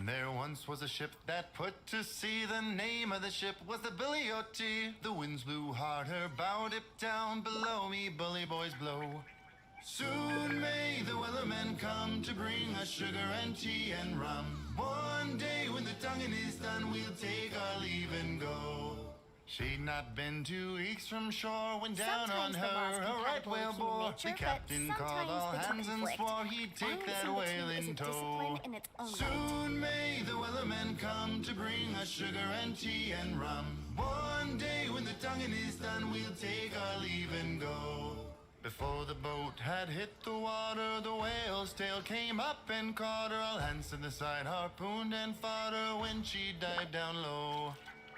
There once was a ship that put to sea. The name of the ship was the Billy O T. The winds blew hard, her bow dipped down. Below me, bully boys blow. Soon may the wellermen come to bring us sugar and tea and rum. One day when the tonguing is done, we'll take our leave and go. She'd not been 2 weeks from shore when down on her a right whale bore. The captain called all hands and swore he'd take that whale in tow. Soon may the wellermen come to bring us sugar and tea and rum. One day when the tonguing is done, we'll take our leave and go. Before the boat had hit the water, the whale's tail came up and caught her. All hands to the side harpooned and fought her when she dived down low.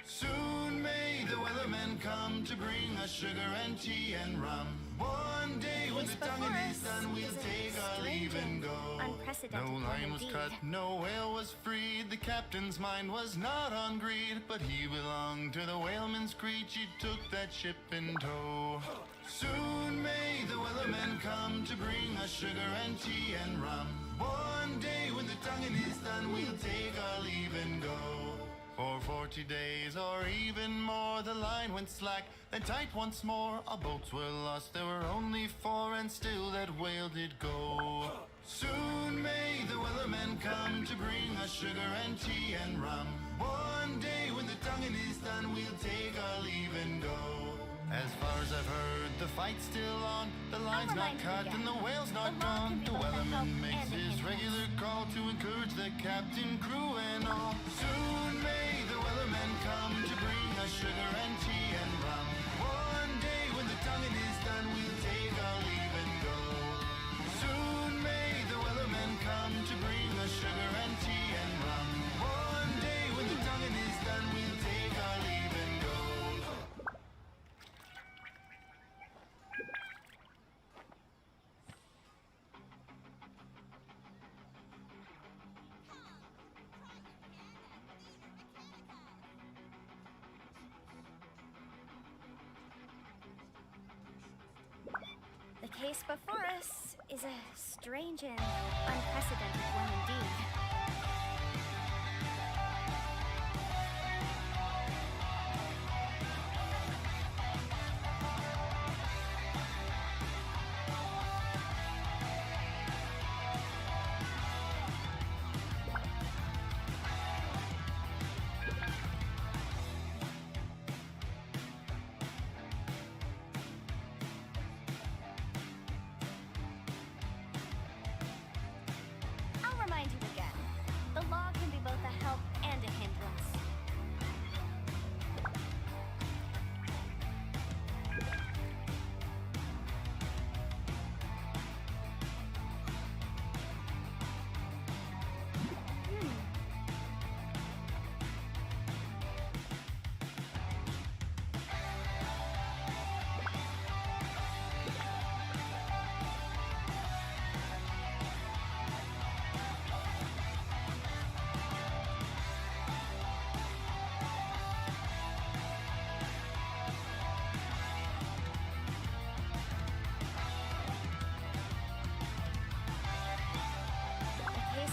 Soon may the wellermen come to bring us sugar and tea and rum. One day when the tonguing is done, we'll take our leave and go. No line was cut, no whale was freed. The captain's mind was not on greed, but he belonged to the whaleman's creed. She took that ship in tow. Soon may the wellermen come to bring us sugar and tea and rum. One day when the tonguing is done, we'll take our leave and go. For 40 days or even more, the line went slack, then tight once more. Our boats were lost, there were only 4, and still that whale did go. Soon may the wellermen come to bring us sugar and tea and rum. One day when the tonguing is done, we'll take our leave and go. As far as I've heard, the fight's still on. The line's not cut and the whale's not gone. The wellerman makes his regular call to encourage the captain, crew, and all. Soon may the wellermen come to bring us sugar and tea and rum. One day when the tonguing is done, we'll take our leave and go. Soon may the wellermen come to bring us sugar and tea and rum. One day when the tonguing is done, we'll take our leave and go. The case before us is a strange and unprecedented one indeed. Remind you again, the law can be both a help and a hindrance.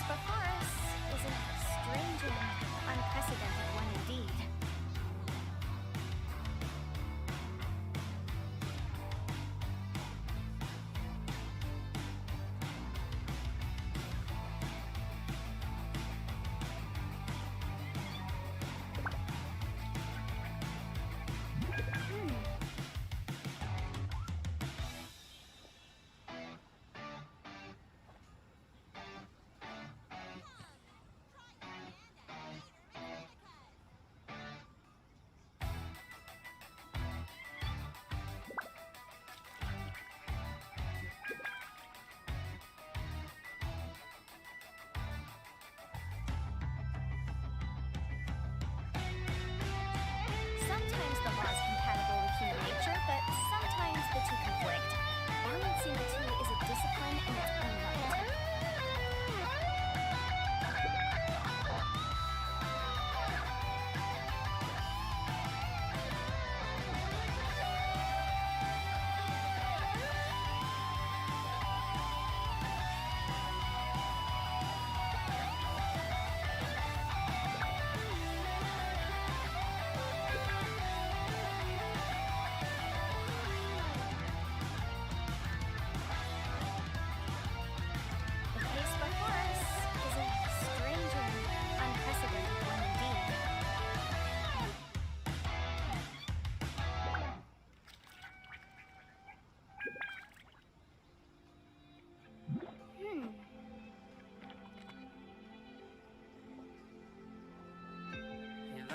Before us is a strange and unprecedented one indeed.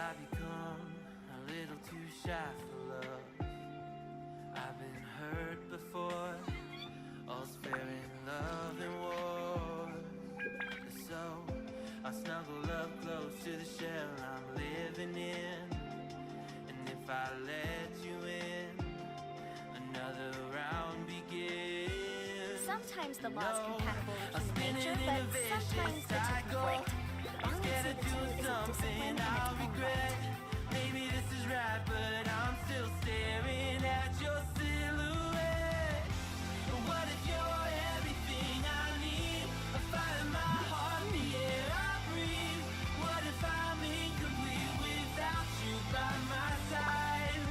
I become a little too shy for love? I've been hurt before, all's fair in love and war. So I snuggle up close to the shell I'm living in, and if I let you in, another round begins. Sometimes the law's compatible with human nature, but sometimes the two conflict. Scared of doing something I'll regret. Maybe this is right, but I'm still staring at your silhouette. What if you're everything I need? A fire in my heart, the air I breathe. What if I'm incomplete without you by my side?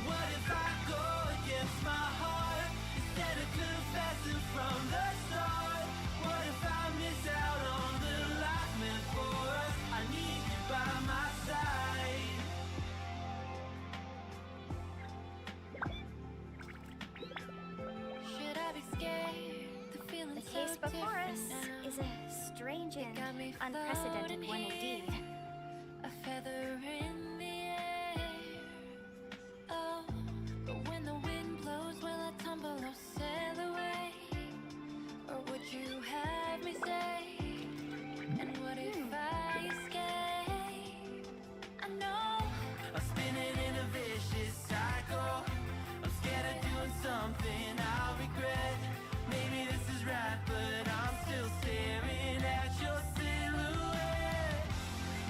What if I go against my heart instead of confessing from the start? What if I miss out on the life meant for us? I need you by my side. Should I be scared? The feeling The case so before us different now. is a strange and Got me unprecedented floating one here, indeed. a feather in the air. Oh, but when the wind blows, will I tumble or sail away? Or would you have me stay? And what if I escape? I know I'm spinning in a vicious cycle. I'm scared of doing something I'll regret. Maybe this is right, but I'm still staring at your silhouette.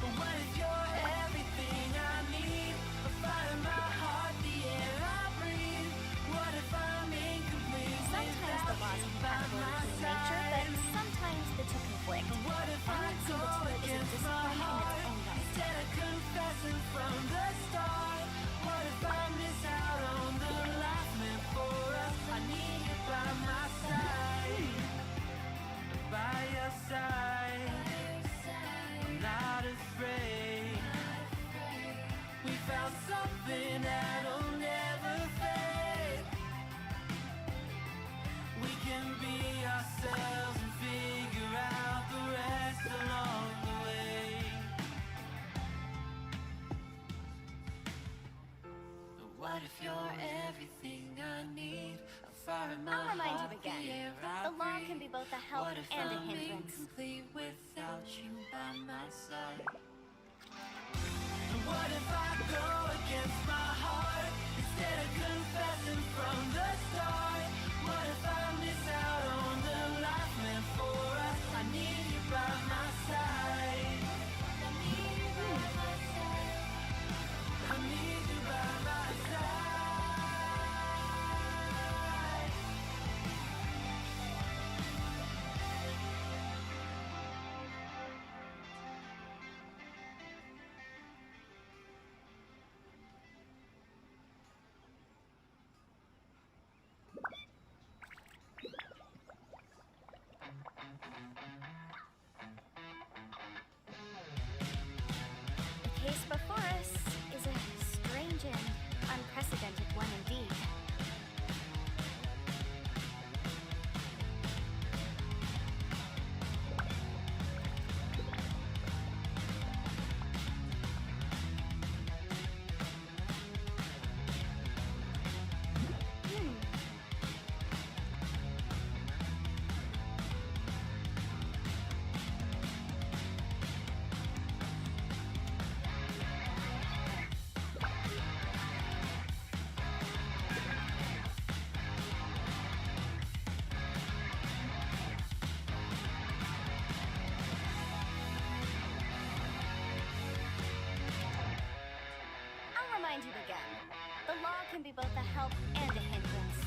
But what if you're everything I need? A fire in my heart, the air I breathe. What if I'm incomplete Sometimes the law's compatible with human nature, but sometimes the two conflict. What if I Balancing go the two is a against my discipline in heart its own right. instead of confessing from the start? What if I miss out on the life meant for us? I need you by my side, by your side. I'm not afraid. We found something that'll never fade. We can be ourselves and figure out the rest along the way. But what if you're everything I need? A fire in my I'll remind heart, you again. the air I The law breathe. can be both a help What if and a I'm hindrance. incomplete without you by my side? And what if I go against my heart instead of confessing from the start? What if I miss out on the life meant for us? I need you by my side. I need you by my side. I need you by my side. The case before us is a strange and unprecedented one indeed. I'll remind you again. The law can be both a help and a hindrance.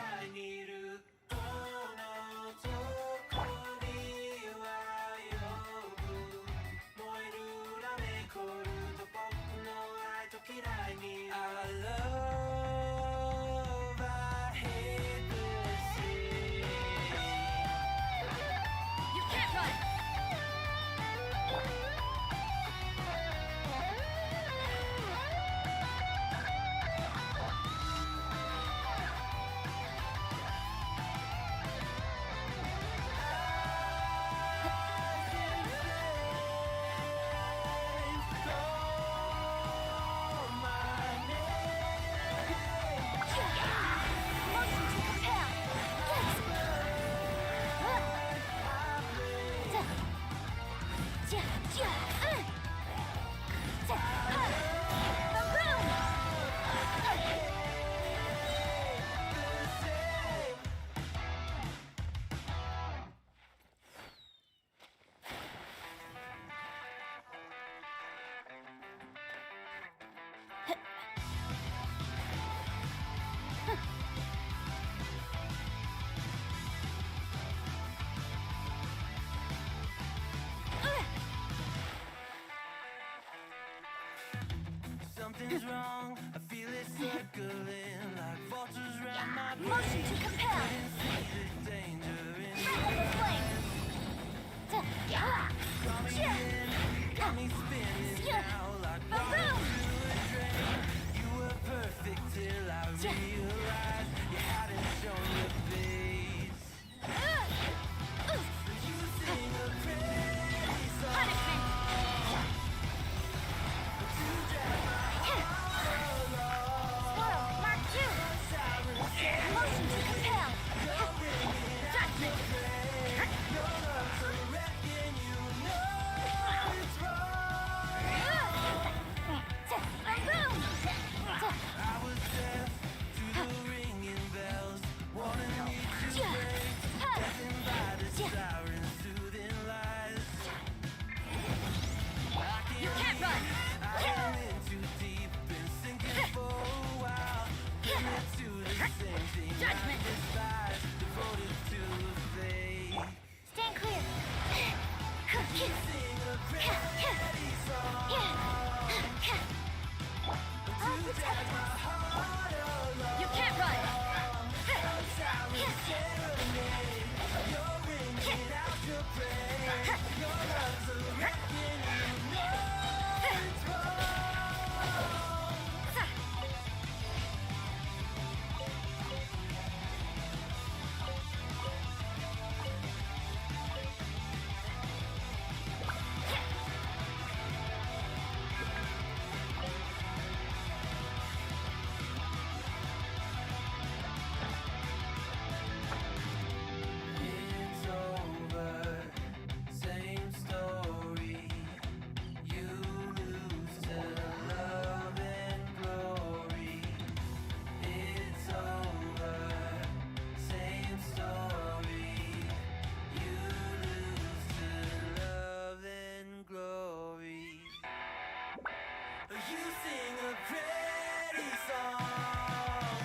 会いにいるこのとこには呼ぶ燃える裏目コルと僕の愛と嫌いに I love I hate this city You can't run! Motion to compel! Yes! Something's wrong, I feel it circling like vultures round my brain. Motion to compel! Couldn't see the danger in Travel the flame! got me spinning now like water through a drain. You were perfect till I realized you hadn't shown your face. You sing a crazy song Punishment! to drag my heart along. Swirl, Mark 2! Motion to compel! Judgment! Your love's a wreck and you know it's wrong. I was deaf to the ringing bells, wanting me to break, deafened by the sirens, soothing lies. You can't run! I am in too deep, been sinking for a while. Committed to the same thing I Judgment. despise, devoted to a fate. Stand clear! Sing a crazy song I'll protect my heart along. You can't run! Silent serenade, you're ringing out your praise. Your love's a wreck and you know it's wrong. It's over, same story. You lose to love and glory. It's over, same story. You lose to love and glory. You sing a pretty song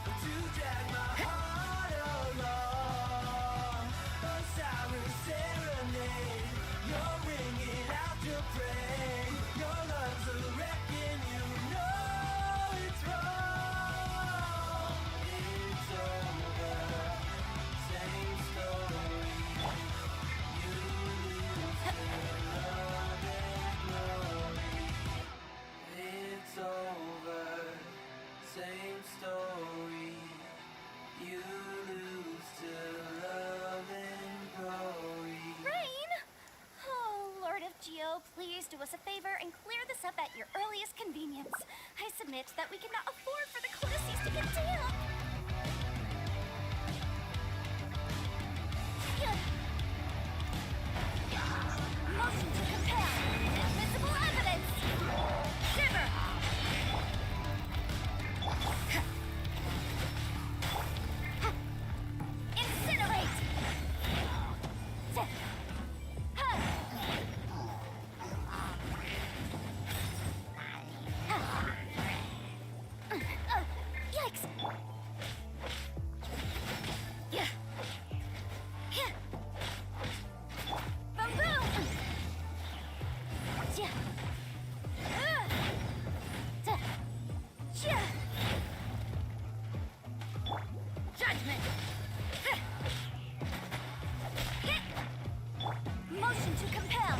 to drag my heart along. A siren serenade, you're ringing out your praise. Your love's a wreck and you know it's wrong. It's over, same story. You lose to love and glory. It's over, same story. You lose to love and glory. Rain! Oh, Lord of Geo, please do us a favor and clear this up at your earliest convenience. I submit that we cannot afford for the codices to get damp. Motion to compel! Invisible evidence! Shiver! Incinerate! Yikes! Motion to compel.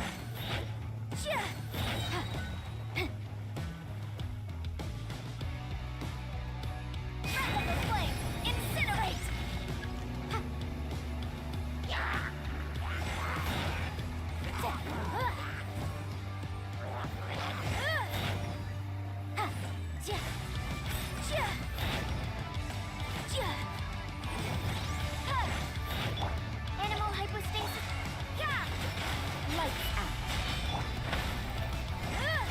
Breath of the flame. Incinerate. Animal hypostasis. Lights out. Boom!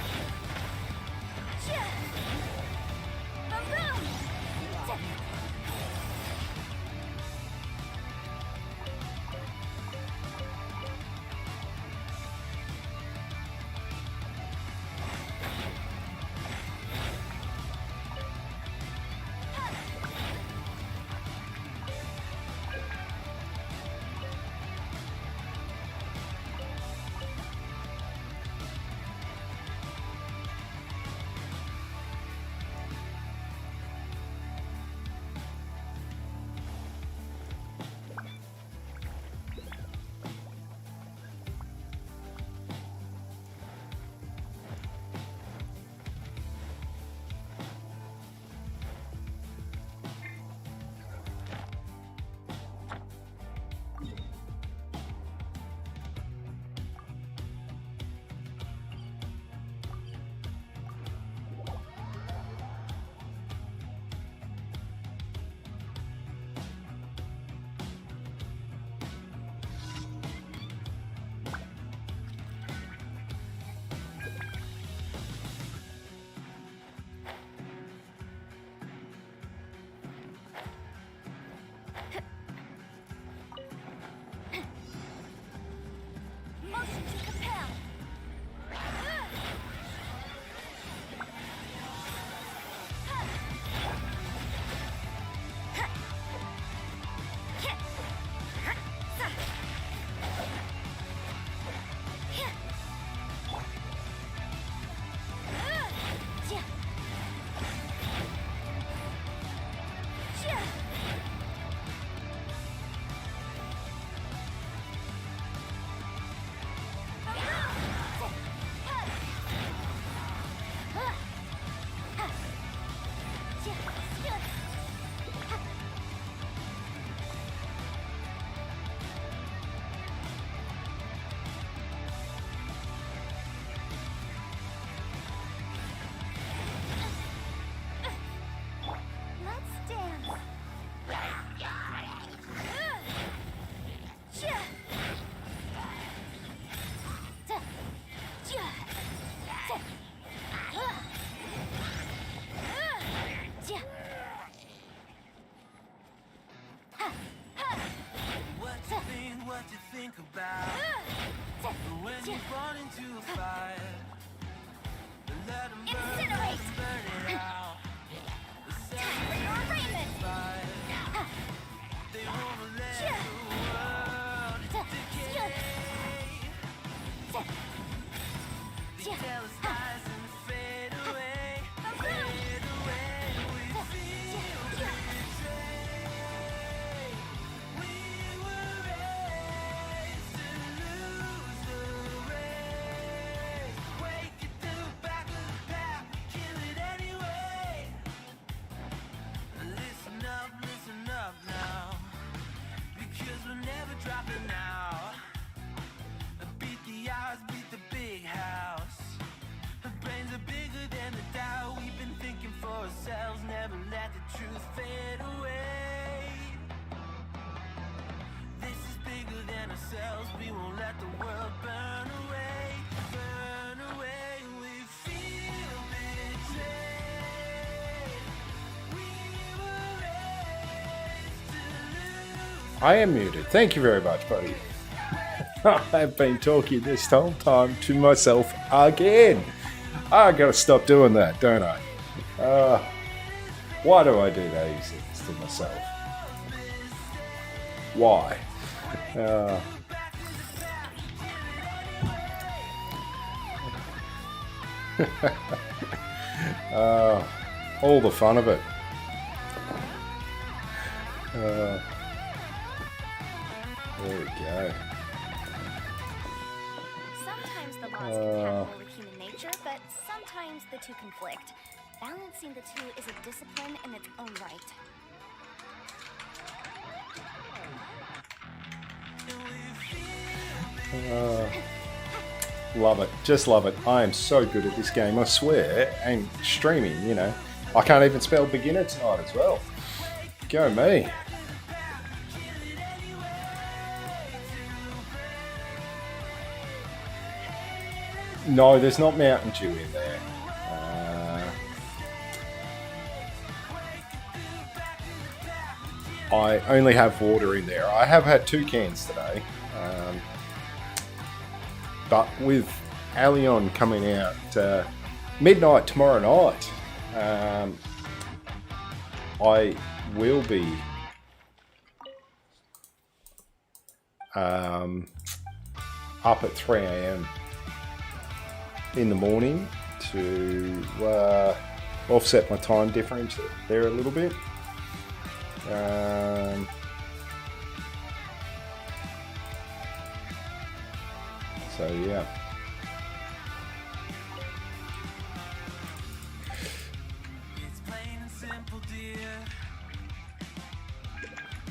Motion to compel. Let's dance. What you think about when you fall into a fire? Let 'em Incinerate. burn it out. Time for your arraignment. They wanna let the world decay. They tell us lies and fade away. Fade away. We feel betrayed. We were raised to lose the race. Wake at the back of the pack, kill it anyway. Listen up now, because we're never dropping out. Beat the odds, beat the big house. Our brains are bigger than the doubt. We've been thinking for ourselves, never let the truth fade away. This is bigger than ourselves, we won't let the world burn away. Burn away, we feel betrayed. We were raised to lose. I am muted. Thank you very much, buddy. I've been talking this whole time to myself again. I gotta stop doing that, don't I? Why do I do these things to myself? Why? All the fun of it. There we go. Sometimes the laws compatible with human nature, but sometimes the two conflict. Balancing the two is a discipline in its own right. Love it. Just love it. I am so good at this game, I swear. And streaming, you know. I can't even spell beginner tonight as well. Go me. No, there's not Mountain Dew in there. I only have water in there. I have had 2 cans today. But with Allion coming out midnight tomorrow night, I will be up at 3 a.m. in the morning to offset my time difference there a little bit. So yeah.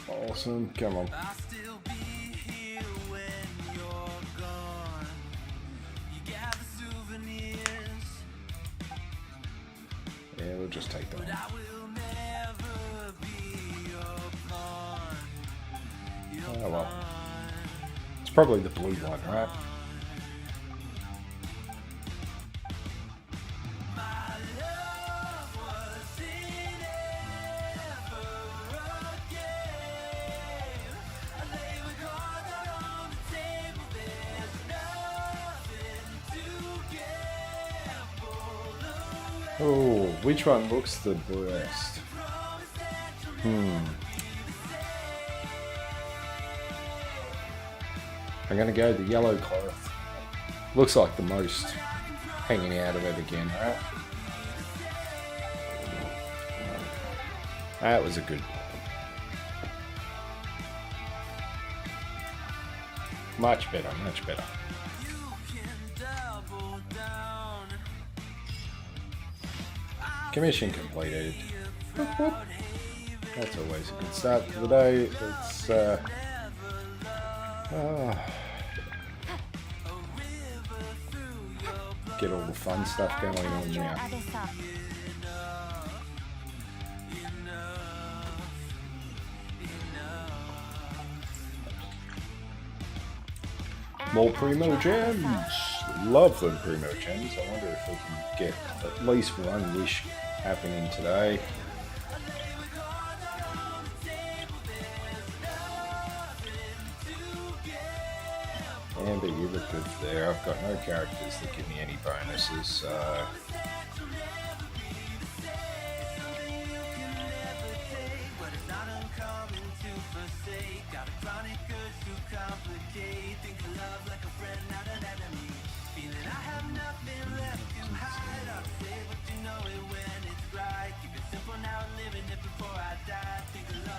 Awesome, come on. Yeah, we'll just take that one. Oh well. It's probably the blue one, right? Oh, which one looks the best? I'm going to go the yellow cloth. Looks like the most hanging out of it again, right? That was a good one. Much better, much better. Commission completed. That's always a good start to the day. It's get all the fun stuff going on now. More Primo Gems! Love them Primo Gems. I wonder if we can get at least one wish happening today. Amber, you look good there. I've got no characters that give me any bonuses, so...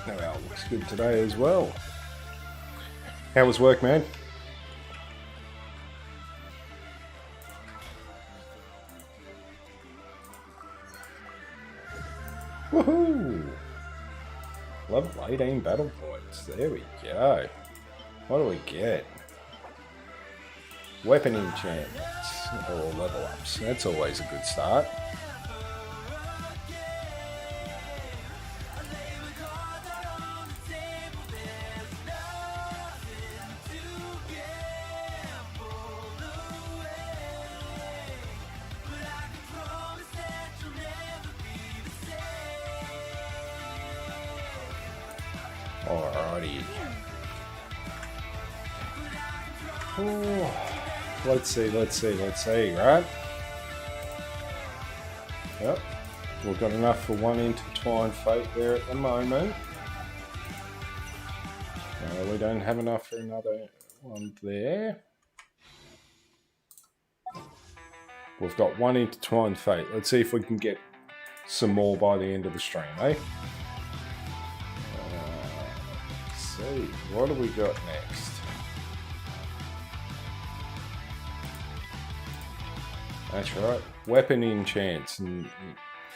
Noel looks good today as well. How was work, man? Woohoo! Level 18 battle points. There we go. What do we get? Weapon enchantments or level ups. That's always a good start. Alrighty. Oh, let's see, right? Yep, we've got enough for one intertwined fate there at the moment. We don't have enough for another one there. We've got one intertwined fate. Let's see if we can get some more by the end of the stream, eh? see. What do we got next? That's right. Weapon enchants and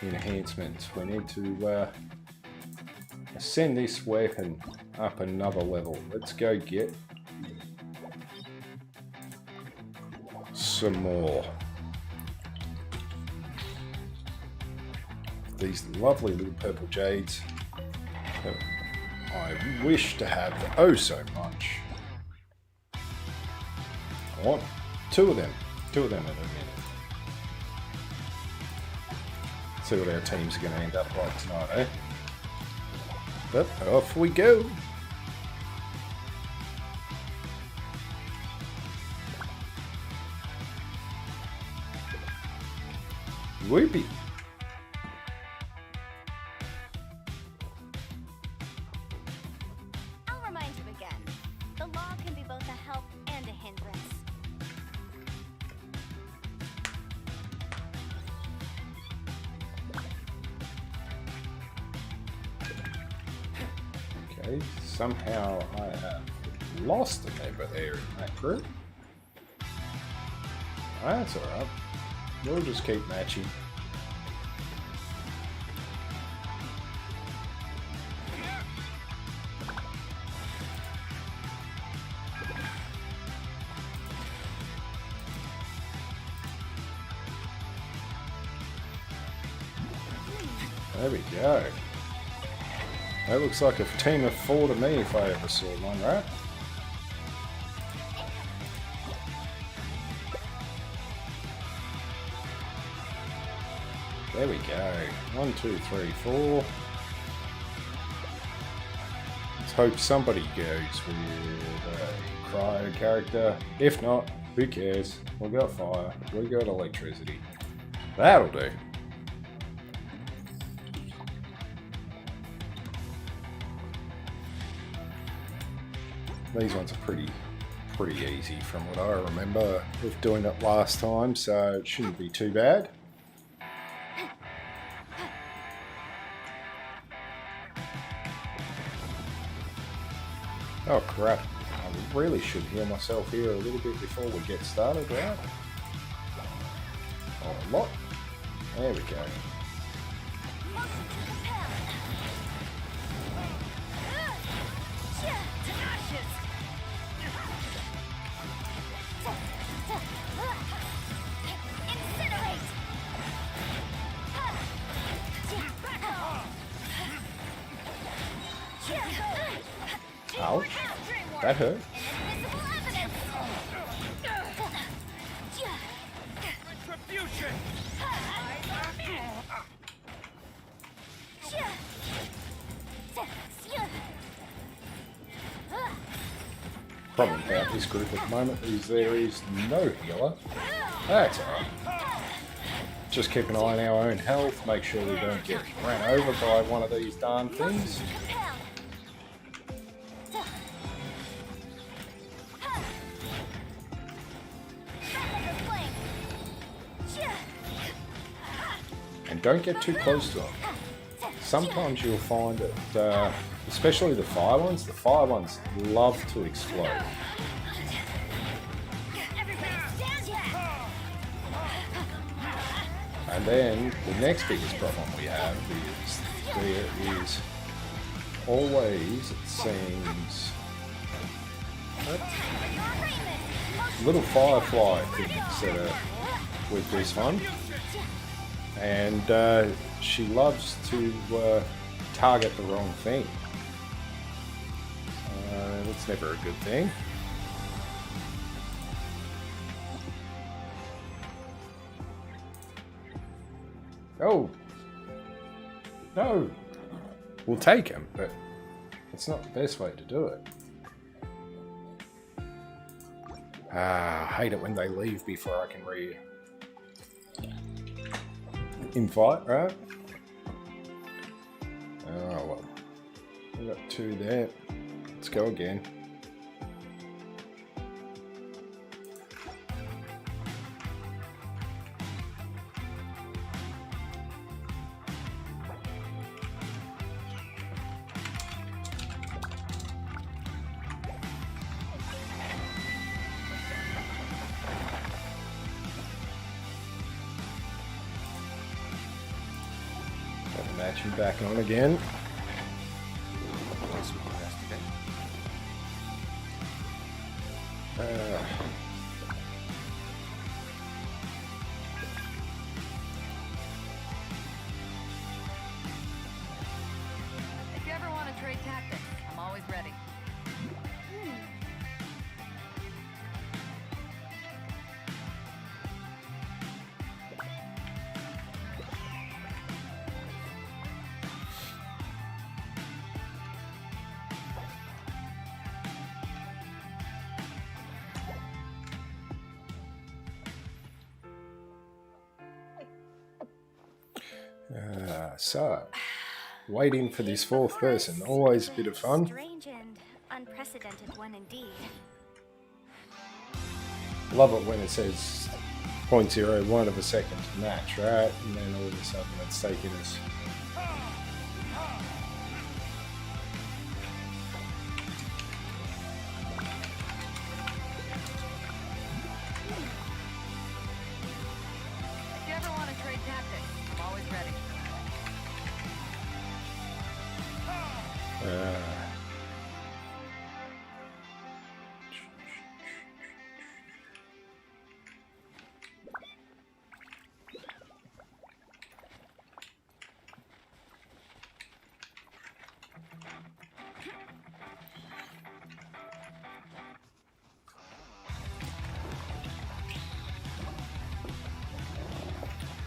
enhancements. We need to ascend this weapon up another level. Let's go get some more. These lovely little purple jades that I wish to have oh so much. I want two of them in a minute. See what our teams are going to end up like tonight, eh? But off we go. Whoopee. I'll remind you again. The law can be both a help and a hindrance. Okay, somehow I have lost a member there in that group. That's alright. We'll just keep matching. There we go. That looks like a team of 4 to me if I ever saw one, right? There we go. 1, 2, 3, 4. Let's hope somebody goes with a cryo character. If not, who cares? We got fire. We got electricity. That'll do. These ones are pretty easy from what I remember of doing it last time, so it shouldn't be too bad. Oh crap, I really should heal myself here a little bit before we get started, right? Oh, a lot. There we go. Ouch. That hurt. Problem about this group at the moment is there is no healer. That's alright. Just keep an eye on our own health, make sure we don't get ran over by one of these darn things. And don't get too close to them. Sometimes you'll find that, especially the fire ones love to explode. And then the next biggest problem we have is there is always, it seems, little firefly things that are with this one. And she loves to target the wrong thing. That's never a good thing. Oh! No! We'll take him, but it's not the best way to do it. I hate it when they leave before I can invite, right? Oh well. We got 2 there. Let's go again. matching back on again. Guess we can investigate. If you ever want to trade tactics, I'm always ready. So, waiting for this fourth person, always a bit of fun. Strange and unprecedented one indeed. Love it when it says 0.01 of a second to match, right? And then all of a sudden it's taking us. If you ever want to trade tactics, I'm always ready.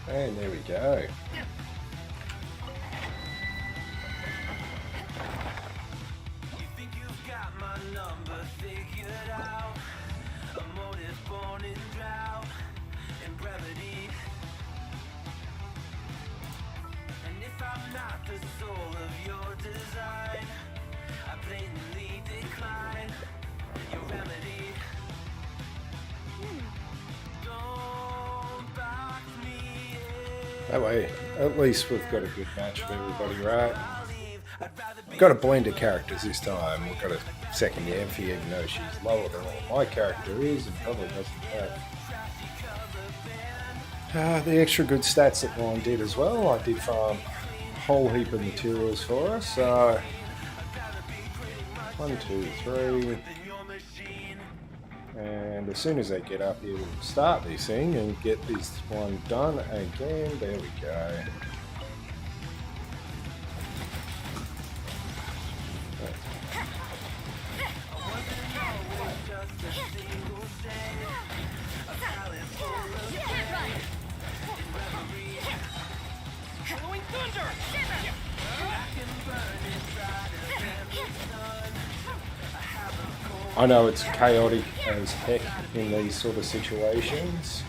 And there we go. You think you've got my number figured out? A motive born in drought and brevity. And if I'm not the soul of your design, I blatantly decline your remedy. Don't box me in. That way, at least we've got a good match of everybody, right? I'll leave. I'd rather be We've got a blend of characters this time. We've got a second Yamphy, even though she's lower than what my character is and probably doesn't have the extra good stats that mine did as well. I did farm a whole heap of materials for us. So, 1, 2, 3. And as soon as they get up here, we'll start this thing and get this one done again. There we go. I know it's chaotic as heck in these sort of situations.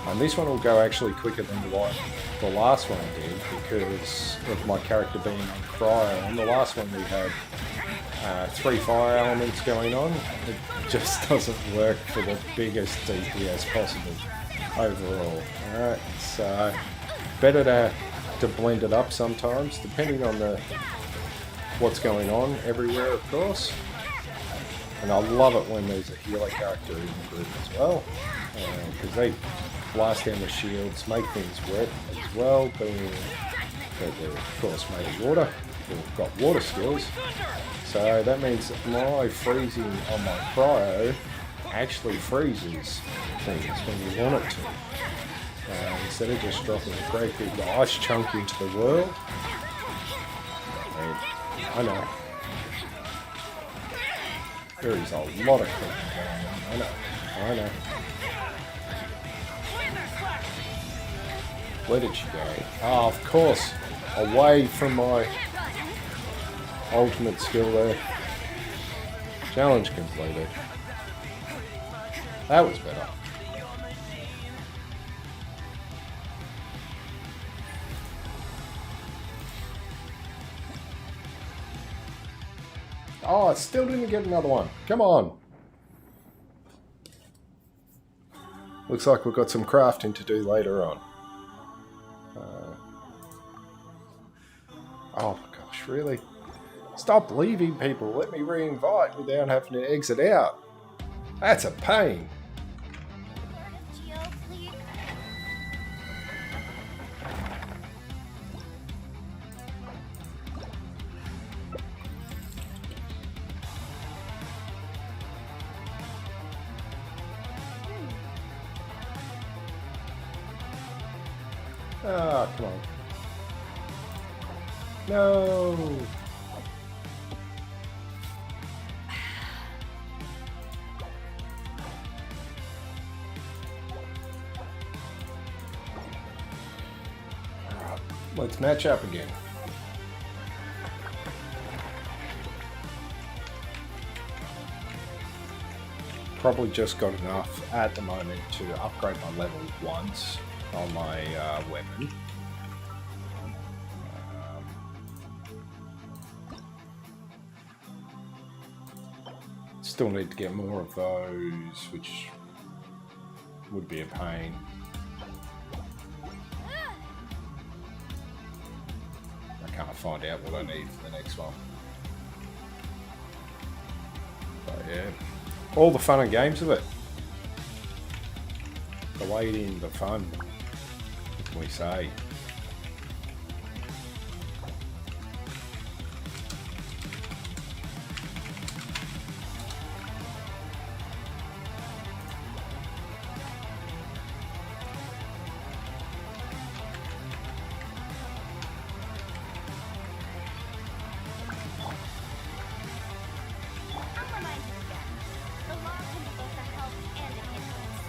And this one will go actually quicker than what the last one did because of my character being on cryo. On the last one we had 3 fire elements going on. It just doesn't work for the biggest DPS possible overall. Alright, so better to blend it up sometimes, depending on what's going on everywhere, of course. And I love it when there's a healer character in the group as well, because they blast down the shields, make things wet as well, being that they're of course made of water, they've got water skills. So that means that my freezing on my cryo actually freezes things when you want it to. Instead of just dropping a great big ice chunk into the world. And I know. There is a lot of cooking going on. I know. Where did she go? Oh, of course. Away from my ultimate skill there. Challenge completed. That was better. Oh, I still didn't get another one. Come on. Looks like we've got some crafting to do later on. Oh my gosh, really? Stop leaving people. Let me re-invite without having to exit out. That's a pain. Lord of Geo, please. Ah, come on. No! Alright, let's match up again. Probably just got enough at the moment to upgrade my level once on my weapon. Still need to get more of those, which would be a pain. I can't find out what I need for the next one. But yeah, all the fun and games of it. The waiting, the fun, what can we say? I'll remind you again. The law can be both a help and an hindrance.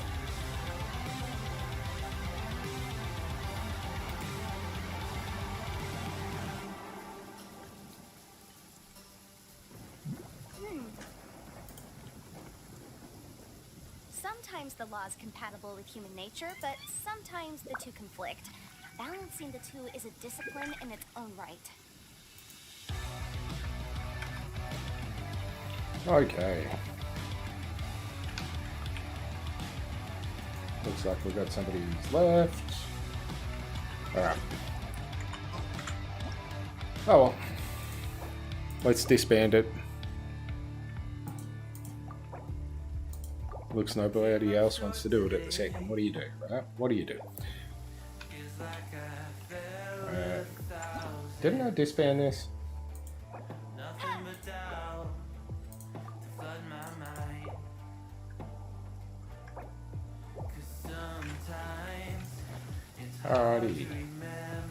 Sometimes the law is compatible with human nature, but sometimes the two conflict. Balancing the two is a discipline in its own right. Okay. Looks like we've got somebody who's left. Alright. Oh well. Let's disband it. Looks nobody else wants to do it at the second. What do you do, right? What do you do? Didn't I disband this? Alrighty.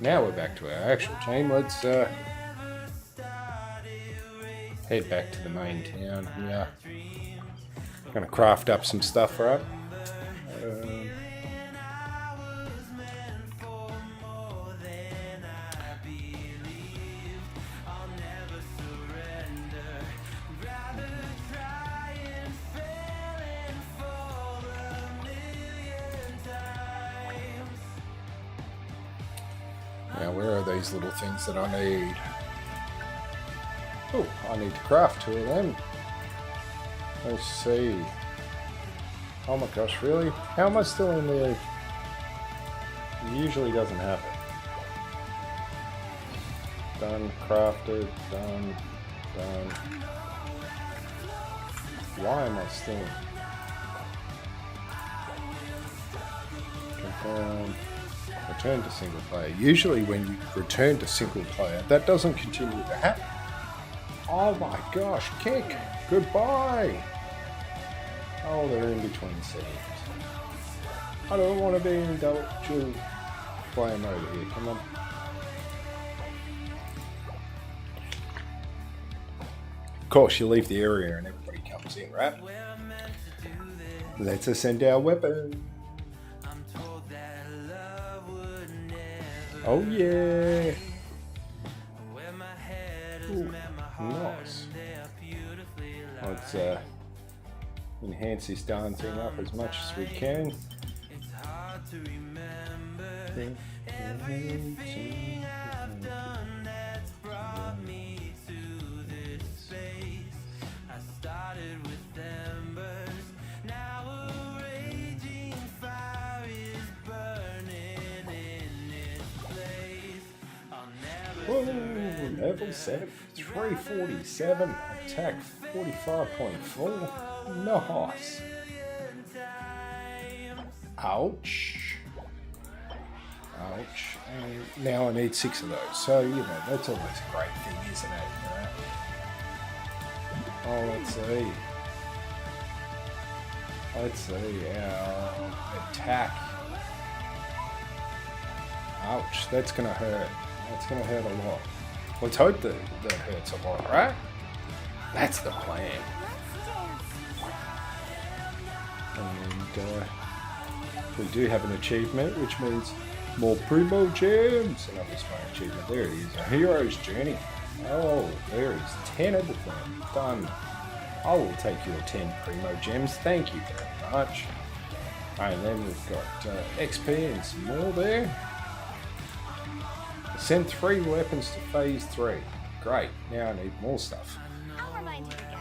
Now we're back to our actual team. Let's head back to the main town here. Gonna craft up some stuff for it. Now, where are these little things that I need? Oh, I need to craft 2 of them. Let's see. Oh my gosh, really? How am I still in there? It usually doesn't happen. Done, crafted, done, done. Why am I still? Confirm. Return to single player. Usually when you return to single player, that doesn't continue to happen. Oh my gosh, kick! Goodbye! Oh, they're in between settings. I don't want to be in dual player mode here, come on. Of course, you leave the area and everybody comes in, right? Let's ascend our weapon. Oh yeah! Ooh, nice. Let's enhance this darn thing up as much as we can. Whoa, level 7, 347, attack 45.4. Nice. Ouch. Ouch. And now I need 6 of those. So, you know, that's always a great thing, isn't it? Oh, let's see. Let's see. Our attack. Ouch, that's gonna hurt. That's gonna hurt a lot. Let's hope that hurts a lot, right? That's the plan. And we do have an achievement, which means more Primo Gems. And obviously my achievement, there it is, a hero's journey. Oh, there is 10 of them done. I will take your 10 Primo Gems, thank you very much. And then we've got XP and some more there. Send 3 weapons to phase 3. Great, now I need more stuff. I'll remind you again.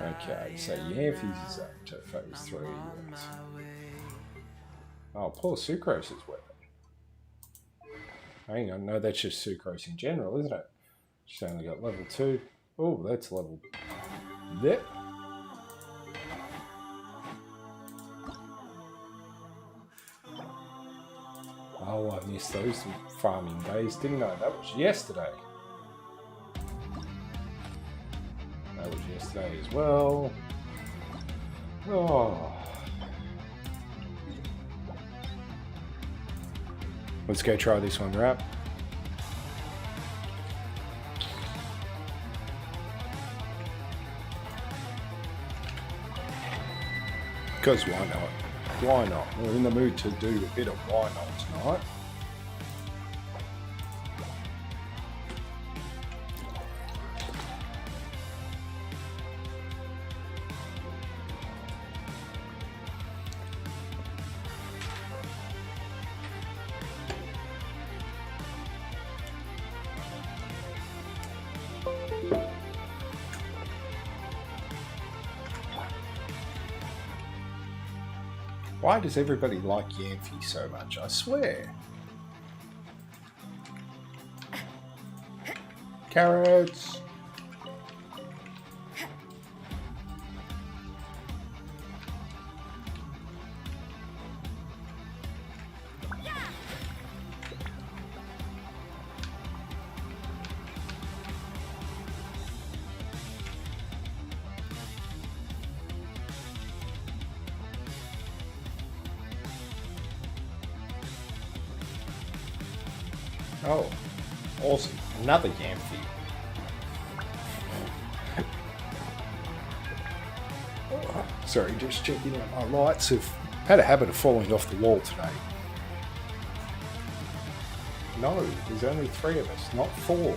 Okay, so Yanfi's is up to phase 3. Oh, poor Sucrose's weapon. Hang on, no, that's just Sucrose in general, isn't it? She's only got level 2. Oh, that's level... Yep. Oh, I missed those farming days, didn't I? That was yesterday. That was yesterday as well. Oh. Let's go try this one, right? Because why not? Why not? We're in the mood to do a bit of why not tonight. Why does everybody like Yanfi so much? I swear. Carrots. Oh, awesome. Another Yanfi. Sorry, just checking out my lights. Have had a habit of falling off the wall today. No, there's only 3 of us, not 4.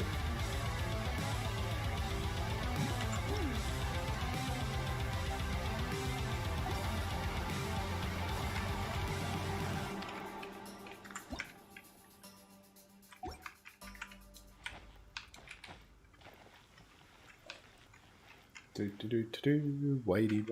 Waiting.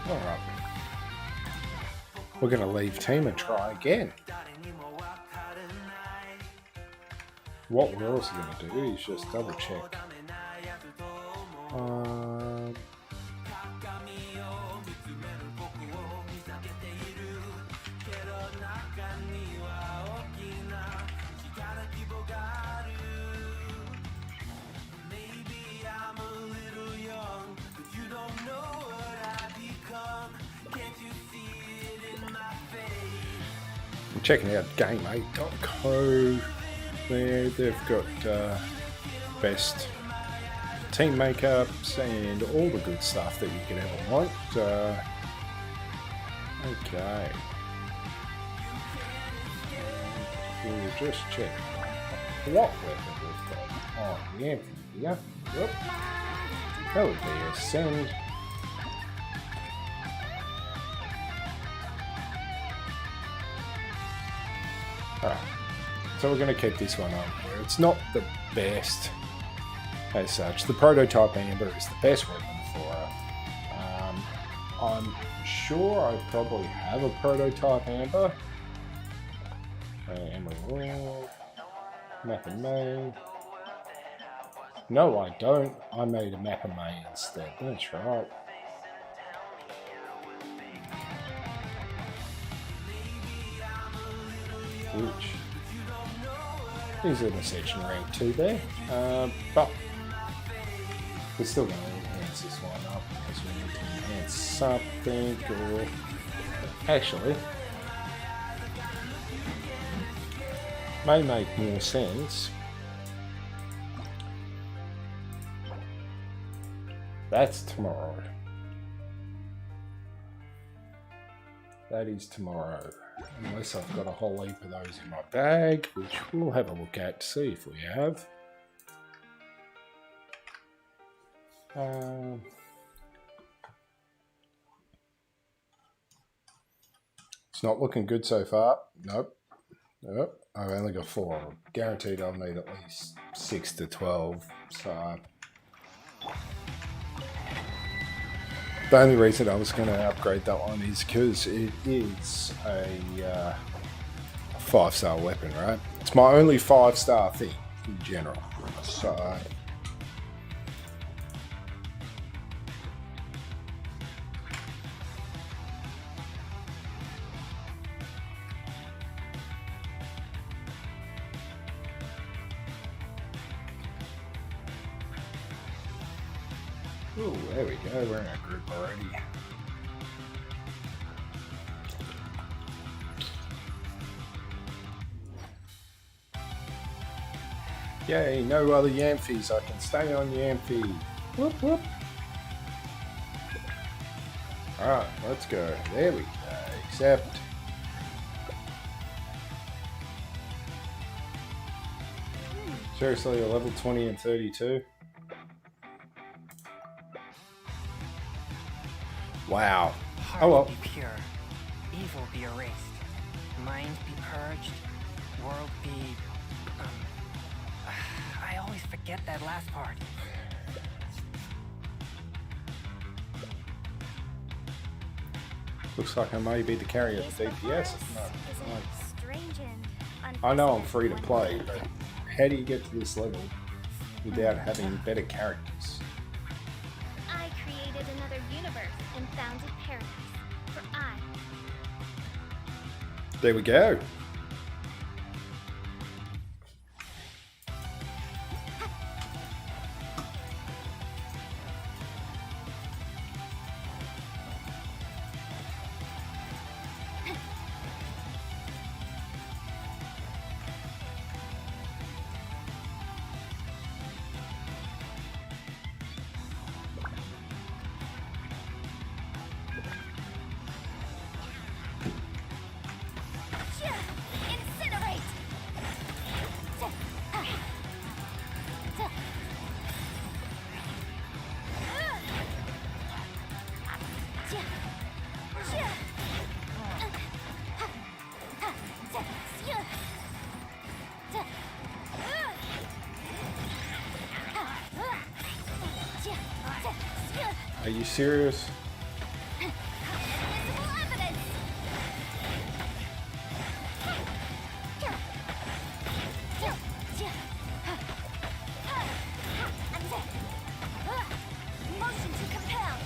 Alright. We're going to leave team and try again. What we're also going to do is just double check. I'm checking out game8.co. There, they've got best team makeups and all the good stuff that you could ever want. Okay. We'll just check what weapon we've got. Oh, the Anthony here. Yep. That would be a send. Alright. So we're going to keep this one on here. It's not the best as such. The prototype Amber is the best weapon for her. I'm sure I probably have a prototype Amber. Amber Royal. Nothing made. No, I don't. I made a macrame instead. That's right. Which is in a section rank 2 there. But we're still going to enhance this one up because we need to enhance something. Or actually, may make more sense. That's tomorrow. That is tomorrow. Unless I've got a whole heap of those in my bag, which we'll have a look at to see if we have. It's not looking good so far. Nope. Nope. I've only got 4 of them. Guaranteed I'll need at least 6 to 12. So the only reason I was going to upgrade that one is because it is a 5-star weapon, right? It's my only 5-star thing in general. So ooh, there we go, we're in a group already. Yay, no other Yamphys, I can stay on Yamphy. Whoop whoop. Alright, let's go. There we go. Accept. Seriously, a level 20 and 32? Wow. Heart Oh well. be pure, evil be erased, mind be purged, world be... I always forget that last part. Looks like I may be the carrier of the DPS. Strange and I know I'm free to play, but how do you get to this level without having better characters? I created another universe and founded paradise. For I. There we go. Incinerate! Are you serious? Invisible evidence! Motion to compel!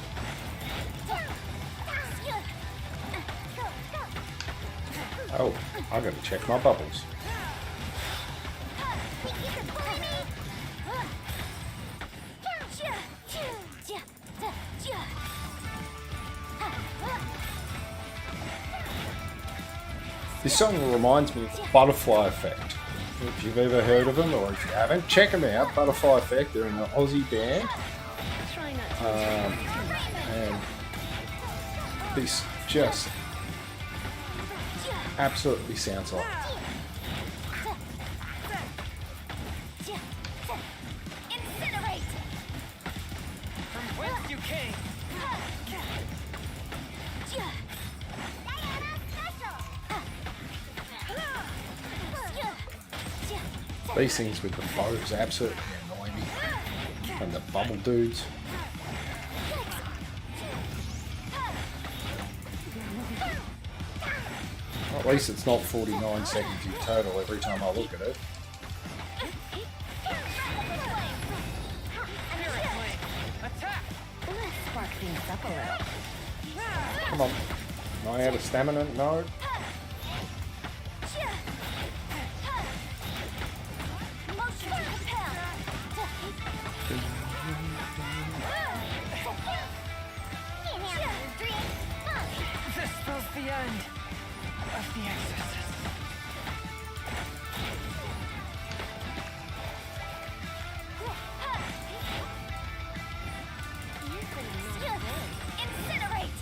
Oh, I gotta check my bubbles. This song reminds me of the Butterfly Effect. If you've ever heard of them, or if you haven't, check them out. Butterfly Effect, they're an Aussie band. Try not to. And this just absolutely sounds like it. Incinerate! From whence you came, These things with the bows absolutely annoy me. And the bubble dudes. At least it's not 49 seconds in total every time I look at it. up a little. Come on. Am I out of stamina? No. Motion to compel. This spells the end of the exorcist. Incinerate.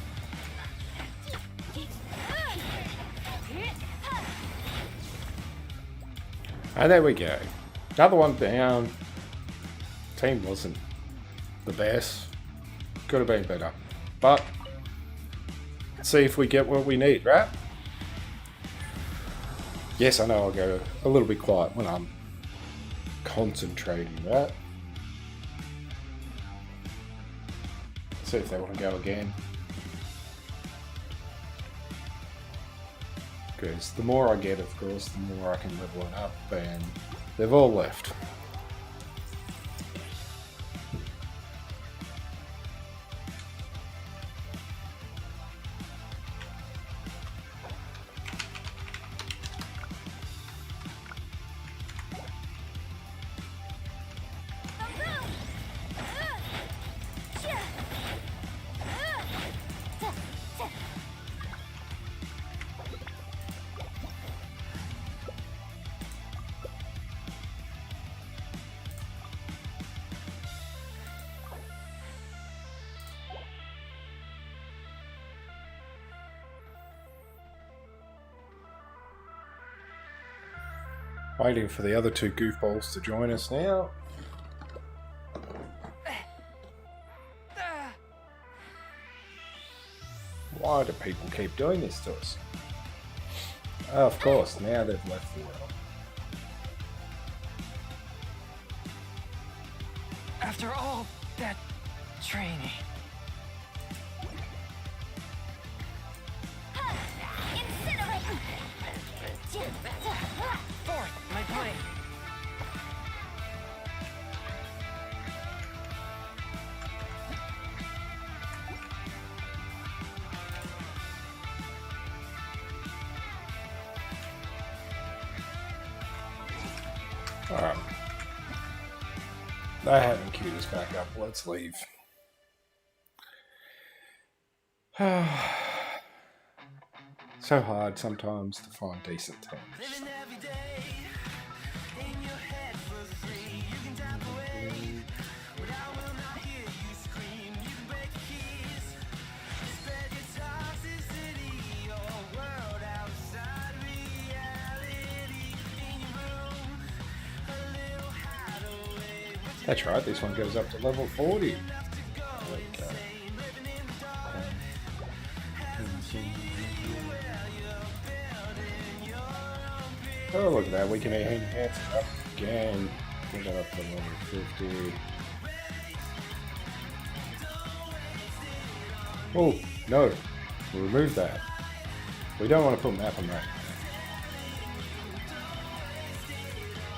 And there we go. Another one down. Team wasn't the best. Could have been better. But let's see if we get what we need, right? Yes, I know I'll go a little bit quiet when I'm concentrating, right? See if they want to go again. Because the more I get, of course, the more I can level it up, and they've all left. Waiting for the other two goofballs to join us now. Why do people keep doing this to us? Oh, of course, now they've left the world. After all that training. Incinerate. Fourth, my point. Alright. They haven't queued us back up. Let's leave. So hard sometimes to find decent teams. Living every day in your head for free. You can tap away, but I will not hear you scream. You can break the keys, spread your toxicity, your world outside reality. In your room, a little hideaway. That's right, this one goes up to level 40. Okay. Oh, look at that. We can enhance it up again. Get it up to level 50. Oh, no. Remove that. We don't want to put map on that.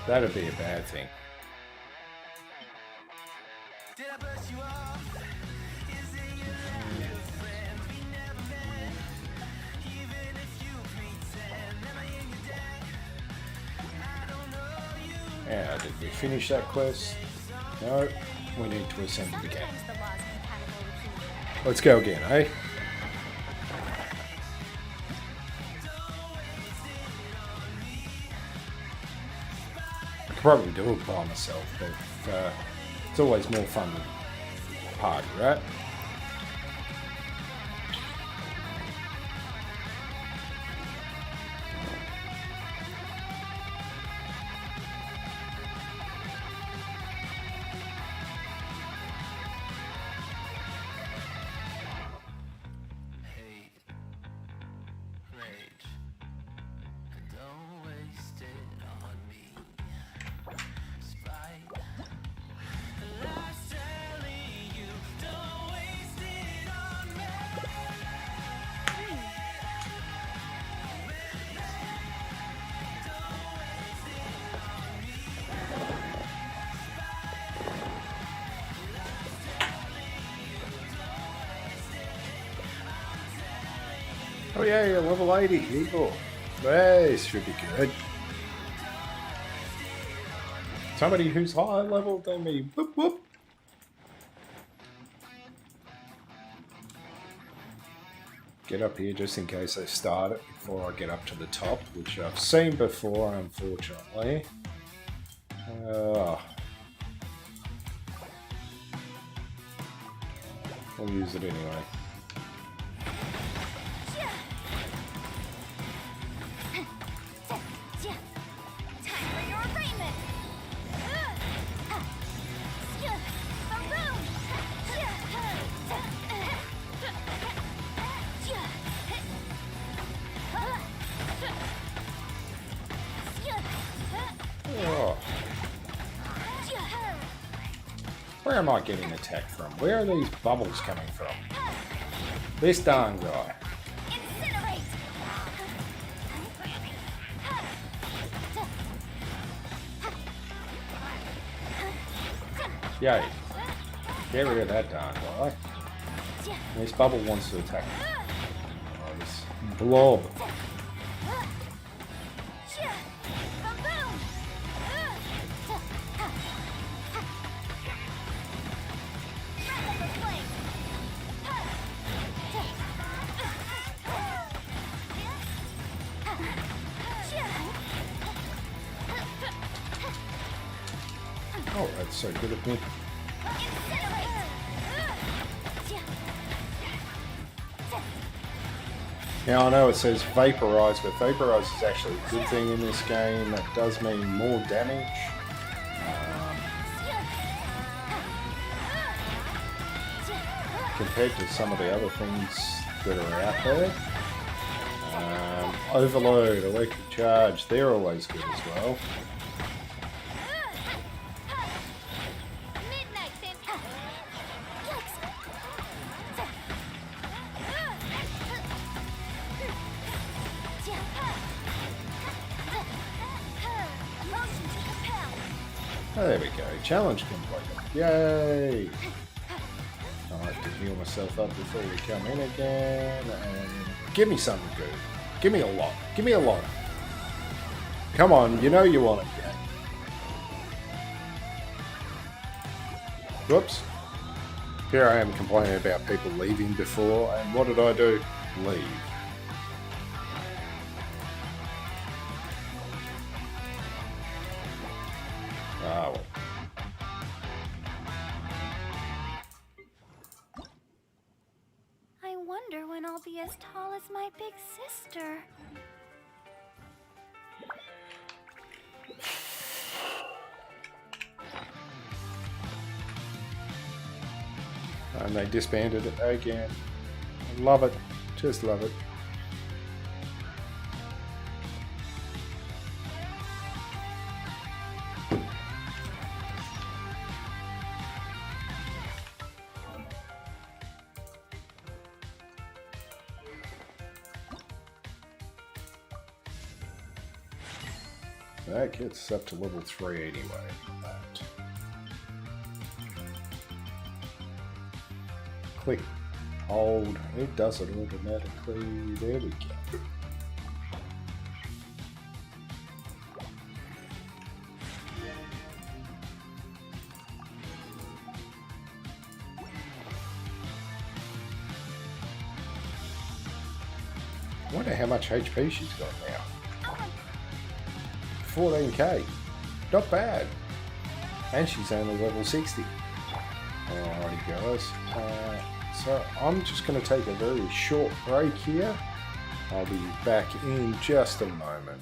That'd be a bad thing. Did I brush you off? Is it your friend? We never met. Even if you pretend, am I in your debt? I don't know you. Yeah, did we finish that quest? No, we need to ascend it again. Sometimes the law's compatible with you. Let's go again, eh? I could probably do it by myself, but it's always more fun than party, right? Hate, rage, don't waste it on me. Spite, life's telling you, don't waste yeah, level 80, Eagle. This should be good. Somebody who's higher level than me. Whoop, whoop. Get up here just in case I start it before I get up to the top, which I've seen before, unfortunately. We'll use it anyway. Time for your arraignment. Oh. Where am I getting attacked from? Where are these bubbles coming from? This darn guy. Incinerate. Yay. Get rid of that darn guy. This bubble wants to attack me. Oh, this blob. Oh, that's so good of me. Now I know it says vaporize, but vaporize is actually a good thing in this game. That does mean more damage. Compared to some of the other things that are out there. Overload, electric charge, they're always good as well. There we go, challenge completed. Yay! I have to heal myself up before we come in again. And give me something good. Give me a lot. Give me a lot. Come on, you know you want it, yeah. Whoops. Here I am complaining about people leaving before, and what did I do? Leave. Ah, well. I wonder when I'll be as tall as my big sister. And they disbanded it again. Love it. Just love it. That gets us up to level 3 anyway. That. Click, hold, it does it automatically. There we go. I wonder how much HP she's got now. 14k. Not bad. And she's only level 60. Alrighty guys. So I'm just going to take a very short break here. I'll be back in just a moment.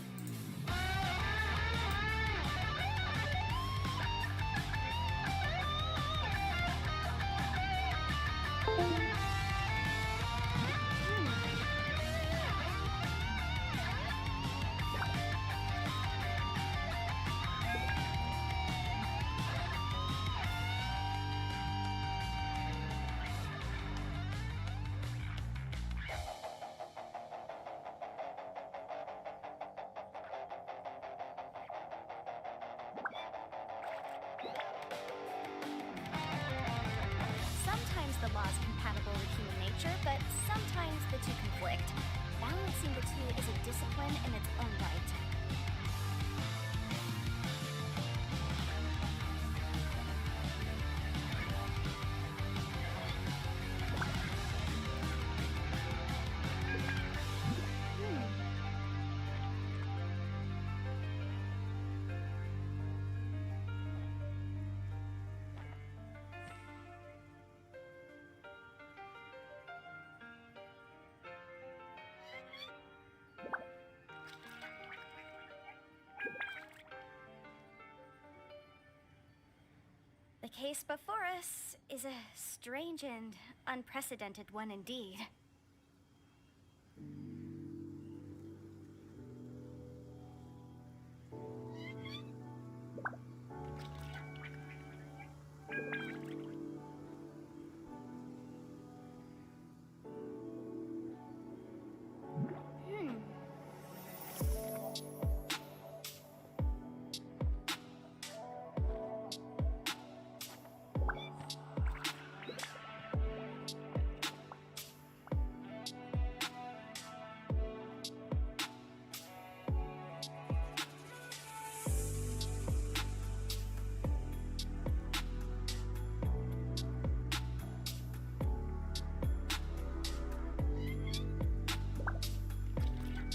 Sometimes the law is compatible with human nature, but sometimes the two conflict. Balancing the two is a discipline in its own right. The case before us is a strange and unprecedented one indeed.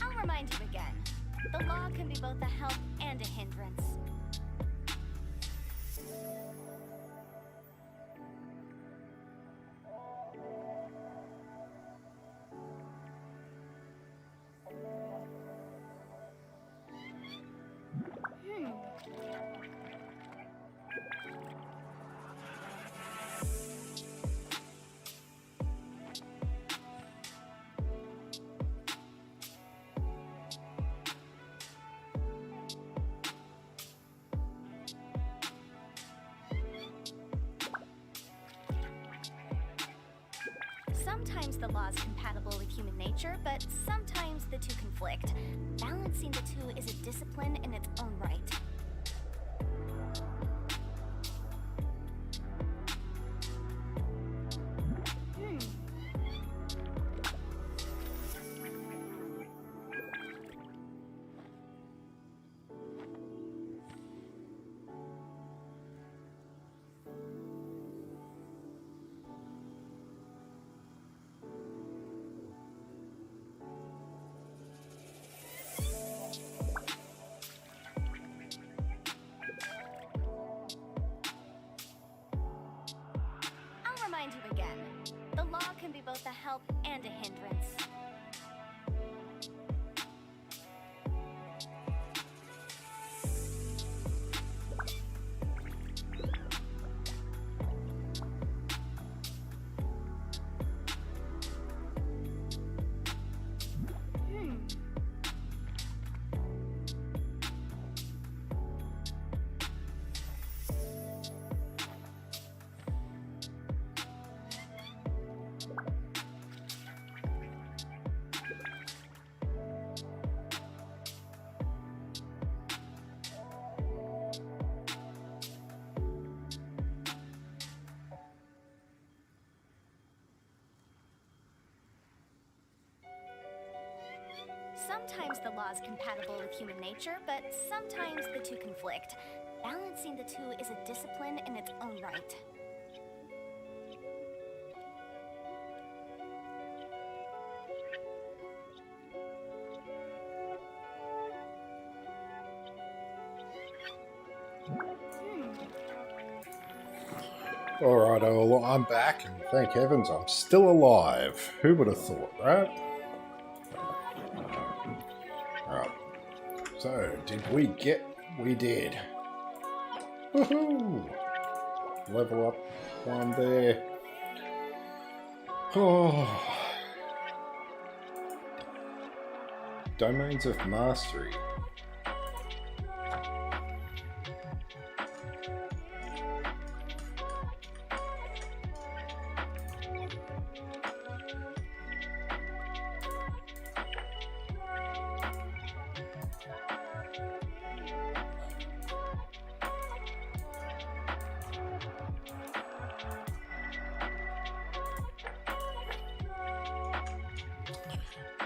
I'll remind you again. The law can be both a help and a hindrance. Sometimes the law is compatible with human nature, but sometimes the two conflict. Balancing the two is a discipline in its own right. I'll remind you again. The law can be both a help and a hindrance. Sometimes the law is compatible with human nature, but sometimes the two conflict. Balancing the two is a discipline in its own right. Alright, I'm back, and thank heavens I'm still alive. Who would have thought, right? Right. So, did we get... We did. Woohoo! Level up one there. Oh. Domains of Mastery.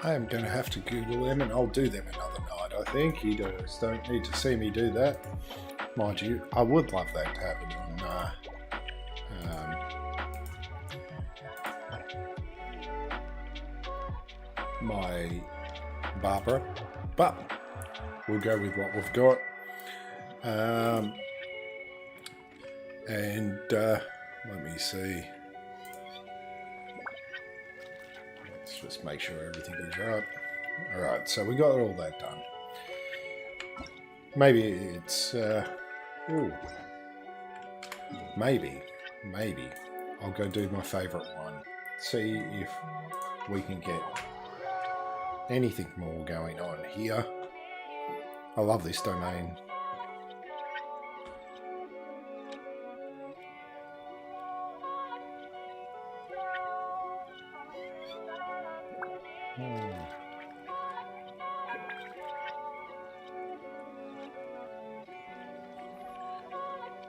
I am going to have to Google them, and I'll do them another night, I think. You guys don't need to see me do that. Mind you, I would love that to happen on my Barbara, but we'll go with what we've got. Let me see. Let's just make sure everything is right. Alright, so we got all that done. Maybe it's... maybe I'll go do my favourite one. See if we can get anything more going on here. I love this domain.